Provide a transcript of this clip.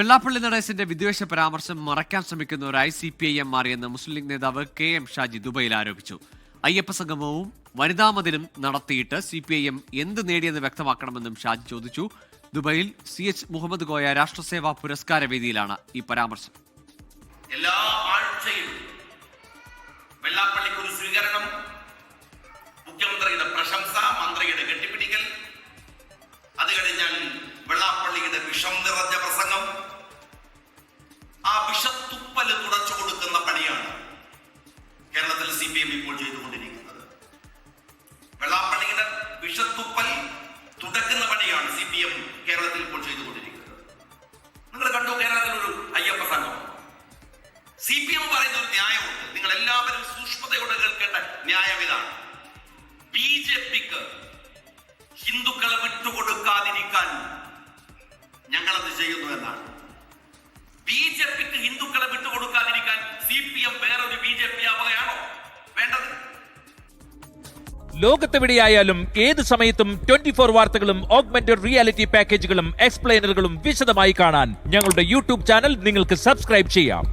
വെള്ളാപ്പള്ളി നടേശന്റെ വിദ്വേഷ പരാമർശം മറയ്ക്കാൻ ശ്രമിക്കുന്നവരായി CPIM മാറിയെന്ന് മുസ്ലിം ലീഗ് നേതാവ് KM ഷാജി ദുബൈയിൽ ആരോപിച്ചു. അയ്യപ്പ സംഗമവും വനിതാ മതിലും നടത്തിയിട്ട് CPIM എന്ത് നേടിയെന്ന് വ്യക്തമാക്കണമെന്നും ഷാജി ചോദിച്ചു. ദുബൈയിൽ CH മുഹമ്മദ് കോയ രാഷ്ട്രസേവാ പുരസ്കാര വേദിയിലാണ് ഈ പരാമർശം. എല്ലാ ആഴ്ചയിലും വെള്ളാപ്പള്ളിക്ക് ഒരു സ്വീകരണം, മുഖ്യമന്ത്രിയുടെ പ്രശംസ, മന്ത്രിയുടെ കെട്ടിപ്പിടിക്കൽ, അത് കഴിഞ്ഞാൽ വെള്ളാപ്പള്ളിയുടെ വിഷം നിറഞ്ഞ പ്രസംഗം, ആ വിഷത്തുപ്പല് തുടച്ചു കൊടുക്കുന്ന പണിയാണ് കേരളത്തിൽ CPIM ഇപ്പോൾ ചെയ്തുകൊണ്ടിരിക്കുന്നത്. വെള്ളാപ്പള്ളിയുടെ വിഷത്തുപ്പൽ തുടക്കുന്ന പണിയാണ് CPIM കേരളത്തിൽ ഇപ്പോൾ ചെയ്തുകൊണ്ടിരിക്കുന്നത്. നിങ്ങൾ കണ്ടു കേരളത്തിൽ ഒരു അയ്യപ്പ സംഘം. CPIM പറയുന്ന ഒരു ന്യായമുണ്ട്, നിങ്ങൾ എല്ലാവരും സൂക്ഷ്മതയോടെ കേൾക്കേണ്ട ന്യായം ഇതാണ്. BJPക്ക് ഹിന്ദുക്കളെ വിട്ടുകൊടുക്കാതിരിക്കാൻ ഞങ്ങളത് ചെയ്യുന്നു എന്നാണ്. BJPക്ക് ഹിന്ദുക്കളെ വിട്ടുകൊടുക്കാതിരിക്കാൻ CPIM വേറൊരു BJP ആവുകയാണോ വേണ്ടത്? ലോകത്തെവിടെയായാലും ഏത് സമയത്തും 24 വാർത്തകളും ഓഗ്മെന്റഡ് റിയാലിറ്റി പാക്കേജുകളും എക്സ്പ്ലെയിനറുകളും വിശദമായി കാണാൻ ഞങ്ങളുടെ YouTube ചാനൽ നിങ്ങൾക്ക് സബ്സ്ക്രൈബ് ചെയ്യാം.